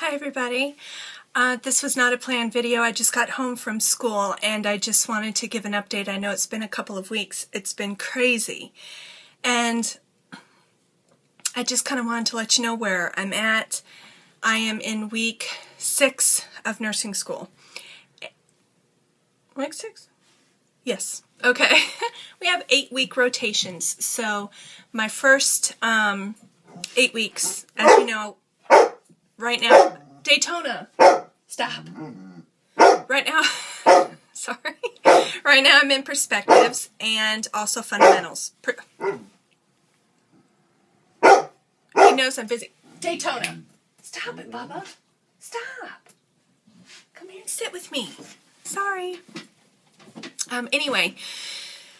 Hi everybody. This was not a planned video. I just got home from school and I just wanted to give an update. I know it's been a couple of weeks. It's been crazy. And I just kind of wanted to let you know where I'm at. I am in week 6 of nursing school. Week 6? Yes. Okay. We have 8-week rotations. So my first 8 weeks, as you know, right now, Daytona, stop. Right now, sorry. Right now I'm in perspectives and also fundamentals. He knows I'm busy. Daytona. Stop it, Bubba. Stop. Come here and sit with me. Sorry. Anyway,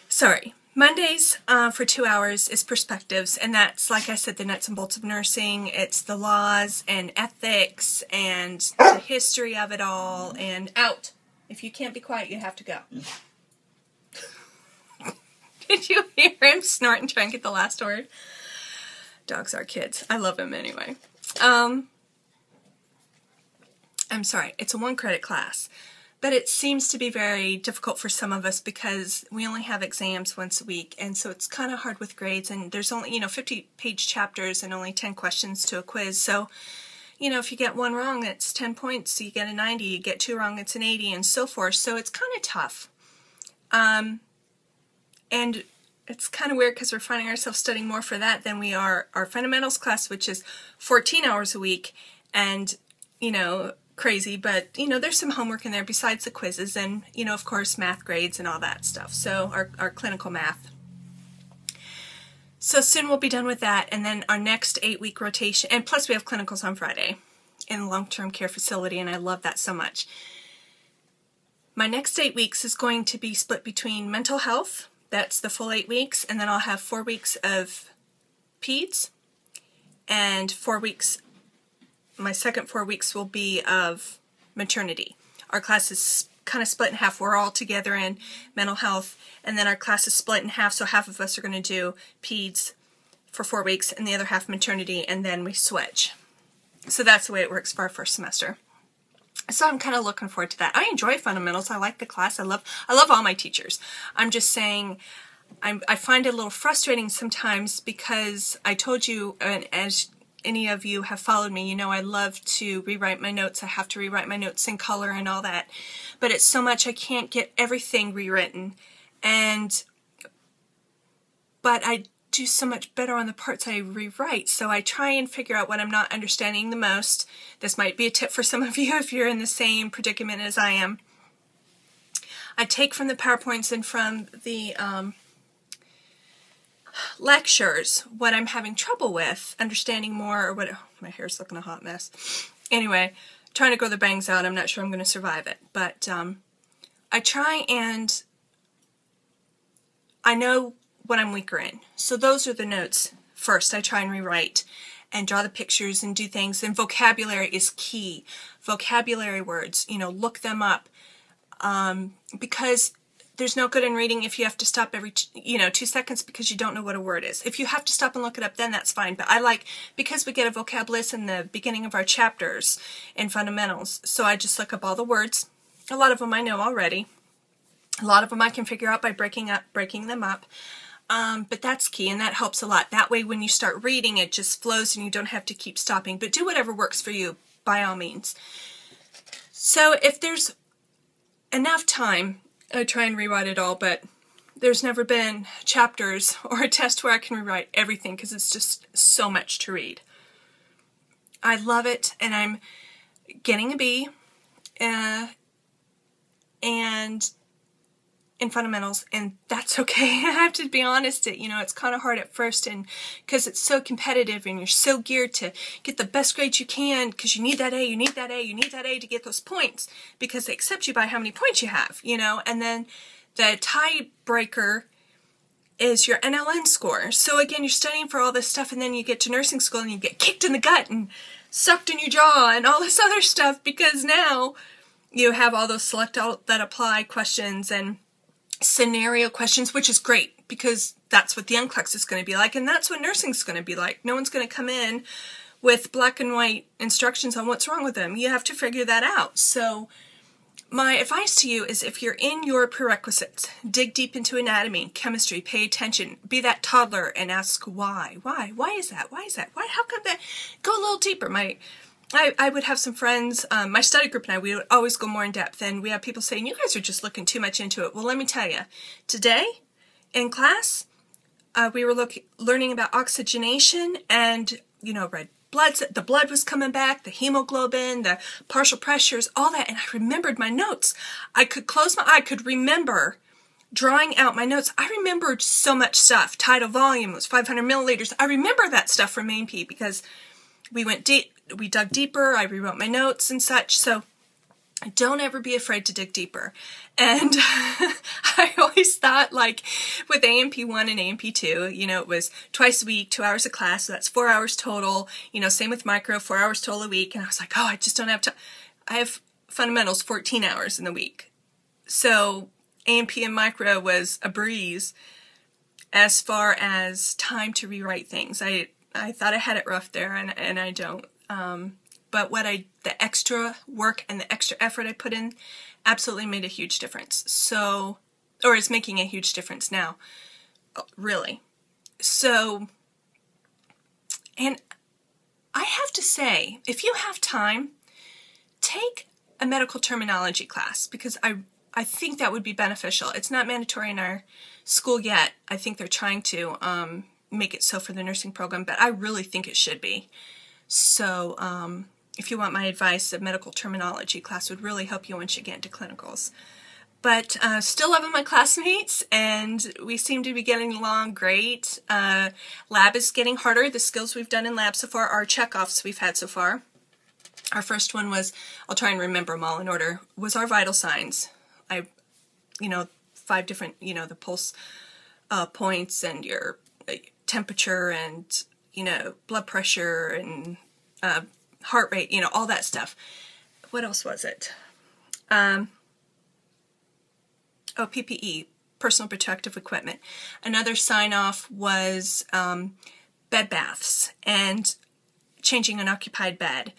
sorry. Mondays for 2 hours is perspectives, and that's, like I said, the nuts and bolts of nursing. It's the laws and ethics and the history of it all, and out. If you can't be quiet, you have to go. Did you hear him snort and try and get the last word? Dogs are kids. I love them anyway. I'm sorry. It's a 1-credit class. But it seems to be very difficult for some of us because we only have exams once a week, and so it's kind of hard with grades, and there's only, 50-page chapters and only 10 questions to a quiz. So, if you get 1 wrong, it's 10 points, so you get a 90, you get 2 wrong, it's an 80, and so forth. So it's kind of tough. And it's kind of weird because we're finding ourselves studying more for that than we are our fundamentals class, which is 14 hours a week, and, crazy, but there's some homework in there besides the quizzes and of course math grades and all that stuff, so our clinical math. So soon we'll be done with that, and then our next 8-week rotation, and plus we have clinicals on Friday in a long-term care facility, and I love that so much. My next 8 weeks is going to be split between mental health, that's the full 8 weeks, and then I'll have 4 weeks of peds and 4 weeks. My second 4 weeks will be of maternity. Our class is kind of split in half. We're all together in mental health, and then our class is split in half, so half of us are going to do peds for 4 weeks, and the other half maternity, and then we switch. So that's the way it works for our first semester. So I'm kind of looking forward to that. I enjoy fundamentals. I like the class. I love all my teachers. I'm just saying I find it a little frustrating sometimes because I told you, and as any of you have followed me, I love to rewrite my notes. I have to rewrite my notes in color and all that. But it's so much I can't get everything rewritten. But I do so much better on the parts I rewrite. So I try and figure out what I'm not understanding the most. This might be a tip for some of you if you're in the same predicament as I am. I take from the PowerPoints and from the lectures what I'm having trouble with, understanding more, or what, oh, my hair's looking a hot mess. Anyway, trying to grow the bangs out. I'm not sure I'm going to survive it, but I try, and I know what I'm weaker in. So those are the notes. First, I try and rewrite and draw the pictures and do things, and vocabulary is key. Vocabulary words, look them up, because there's no good in reading if you have to stop every 2 seconds because you don't know what a word is. If you have to stop and look it up, then that's fine. But I like, because we get a vocab list in the beginning of our chapters in fundamentals, so I just look up all the words. A lot of them I know already. A lot of them I can figure out by breaking them up. But that's key, and that helps a lot. That way when you start reading, it just flows and you don't have to keep stopping. But do whatever works for you, by all means. So if there's enough time, I try and rewrite it all, but there's never been chapters or a test where I can rewrite everything because it's just so much to read. I love it, and I'm getting a B and in fundamentals, and that's okay. I have to be honest, it's kind of hard at first, and because it's so competitive and you're so geared to get the best grades you can because you need that A, you need that A, you need that A to get those points because they accept you by how many points you have, and then the tiebreaker is your NLN score. So again, you're studying for all this stuff, and then you get to nursing school and you get kicked in the gut and sucked in your jaw and all this other stuff because now you have all those select all that apply questions and scenario questions, which is great because that's what the NCLEX is going to be like, and that's what nursing is going to be like. No one's going to come in with black and white instructions on what's wrong with them. You have to figure that out. So my advice to you is, if you're in your prerequisites, dig deep into anatomy, chemistry, pay attention, be that toddler and ask why is that, why, how come that, go a little deeper. I would have some friends, my study group and I, we would always go more in depth, and we have people saying, you guys are just looking too much into it. Well, let me tell you, today in class, we were learning about oxygenation and, red blood, the blood was coming back, the hemoglobin, the partial pressures, all that, and I remembered my notes. I could close my eye, I could remember drawing out my notes. I remembered so much stuff. Tidal volume was 500 milliliters. I remember that stuff from main P because we went deep, we dug deeper, I rewrote my notes and such. So don't ever be afraid to dig deeper. And I always thought, like, with AMP1 and AMP2, it was twice a week, 2 hours of class, so that's 4 hours total. Same with micro, 4 hours total a week. And I was like, oh, I just don't have time. I have fundamentals 14 hours in the week. So AMP and micro was a breeze as far as time to rewrite things. I thought I had it rough there, and I don't. But the extra work and the extra effort I put in absolutely made a huge difference. So, or it's making a huge difference now, really. So, and I have to say, if you have time, take a medical terminology class, because I think that would be beneficial. It's not mandatory in our school yet. I think they're trying to make it so for the nursing program, but I really think it should be. So, if you want my advice, a medical terminology class would really help you once you get into clinicals. But still loving my classmates, and we seem to be getting along great. Lab is getting harder. The skills we've done in lab so far are checkoffs we've had so far. Our first one was, I'll try and remember them all in order, was our vital signs. 5 different, the pulse points and your temperature and, blood pressure and heart rate, all that stuff. What else was it? PPE, personal protective equipment. Another sign-off was bed baths and changing an occupied bed.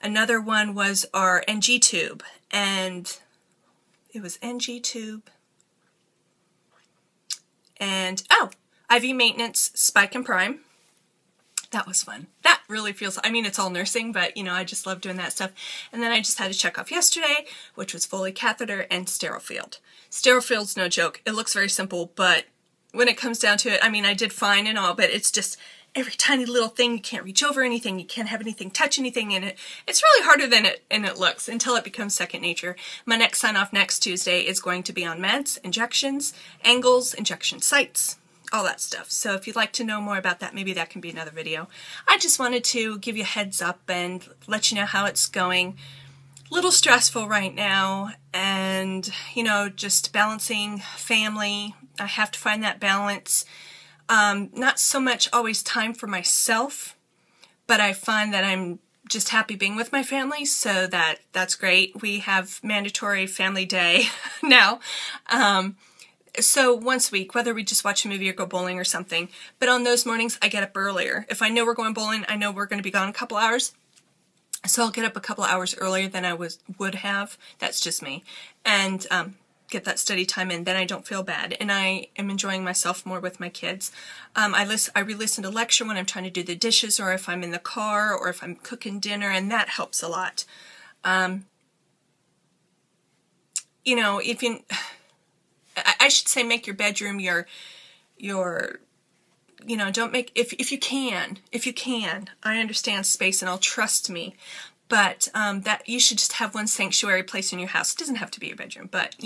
Another one was our NG tube, and it was NG tube. And, IV maintenance, spike and prime. That was fun. That really feels, it's all nursing, but, I just love doing that stuff. And then I just had a check off yesterday, which was Foley catheter and sterile field. Sterile field's no joke. It looks very simple, but when it comes down to it, I did fine and all, but it's just every tiny little thing. You can't reach over anything. You can't have anything touch anything, and it's really harder than it looks until it becomes second nature. My next sign-off next Tuesday is going to be on meds, injections, angles, injection sites, all that stuff. So if you'd like to know more about that, maybe that can be another video. I just wanted to give you a heads up and let you know how it's going. A little stressful right now, and, just balancing family. I have to find that balance. Not so much always time for myself, but I find that I'm just happy being with my family, so that's great. We have mandatory family day now. So once a week, whether we just watch a movie or go bowling or something, but on those mornings I get up earlier. If I know we're going bowling, I know we're going to be gone a couple hours, so I'll get up a couple hours earlier than I would have. That's just me. And get that study time in, then I don't feel bad, and I am enjoying myself more with my kids. I re-listen to lecture when I'm trying to do the dishes, or if I'm in the car, or if I'm cooking dinner, and that helps a lot. I should say, make your bedroom your don't make, if you can, I understand space and all, trust me, but that you should just have one sanctuary place in your house. It doesn't have to be your bedroom, but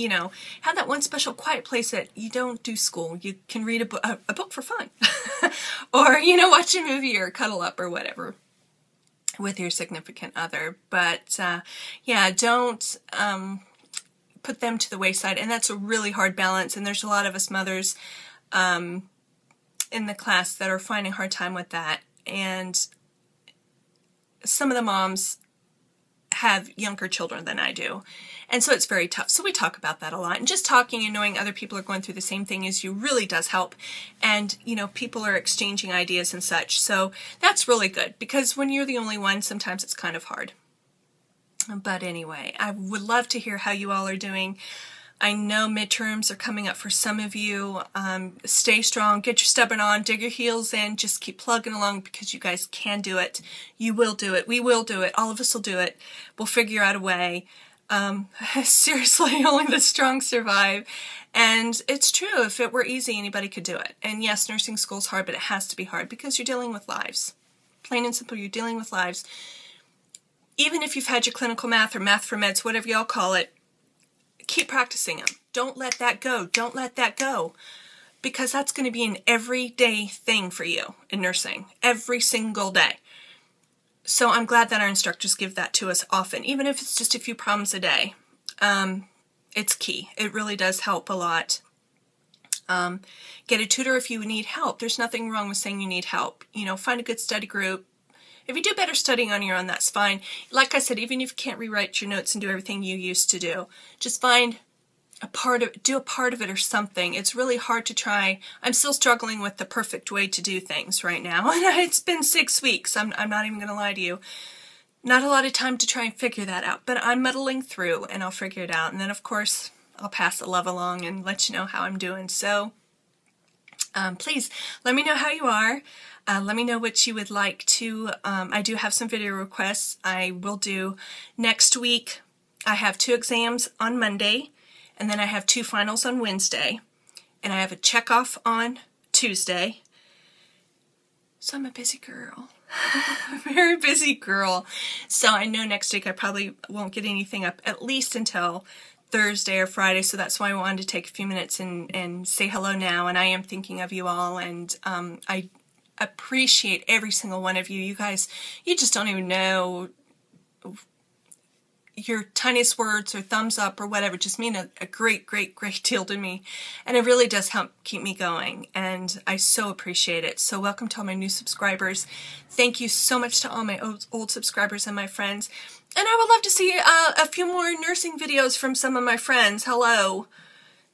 have that one special quiet place that you don't do school. You can read a book for fun, or watch a movie or cuddle up or whatever with your significant other. But yeah, don't put them to the wayside, and that's a really hard balance. And there's a lot of us mothers in the class that are finding a hard time with that, and some of the moms have younger children than I do. And so it's very tough. So we talk about that a lot. And just talking and knowing other people are going through the same thing as you really does help. And, you know, people are exchanging ideas and such. So that's really good, because when you're the only one, sometimes it's kind of hard. But anyway, I would love to hear how you all are doing. I know midterms are coming up for some of you. Stay strong, get your stubborn on, dig your heels in, just keep plugging along, because you guys can do it. You will do it. We will do it. All of us will do it. We'll figure out a way. Seriously, only the strong survive. And it's true, if it were easy, anybody could do it. And yes, nursing school's hard, but it has to be hard because you're dealing with lives. Plain and simple, you're dealing with lives. Even if you've had your clinical math or math for meds, whatever y'all call it, keep practicing them. Don't let that go. Don't let that go. Because that's going to be an everyday thing for you in nursing. Every single day. So I'm glad that our instructors give that to us often, even if it's just a few problems a day. It's key. It really does help a lot. Get a tutor if you need help. There's nothing wrong with saying you need help. You know, find a good study group. If you do better studying on your own, that's fine. Like I said, even if you can't rewrite your notes and do everything you used to do, just find do a part of it or something. It's really hard to try. I'm still struggling with the perfect way to do things right now. And it's been 6 weeks. I'm not even going to lie to you. Not a lot of time to try and figure that out, but I'm muddling through and I'll figure it out. And then of course, I'll pass the love along and let you know how I'm doing. So please let me know how you are. Let me know what you would like to. I do have some video requests I will do next week. I have 2 exams on Monday. And then I have 2 finals on Wednesday. And I have a check-off on Tuesday. So I'm a busy girl. A very busy girl. So I know next week I probably won't get anything up at least until Thursday or Friday. So that's why I wanted to take a few minutes and say hello now. And I am thinking of you all. And I appreciate every single one of you. You guys, you just don't even know. Your tiniest words or thumbs up or whatever just mean a great, great, great deal to me. And it really does help keep me going. And I so appreciate it. So welcome to all my new subscribers. Thank you so much to all my old subscribers and my friends. And I would love to see a few more nursing videos from some of my friends. Hello.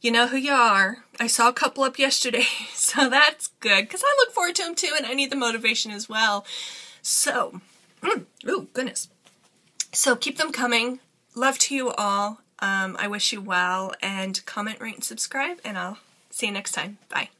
You know who you are. I saw a couple up yesterday. So that's good, because I look forward to them too. And I need the motivation as well. So, oh goodness. So keep them coming. Love to you all. I wish you well. And comment, rate, and subscribe. And I'll see you next time. Bye.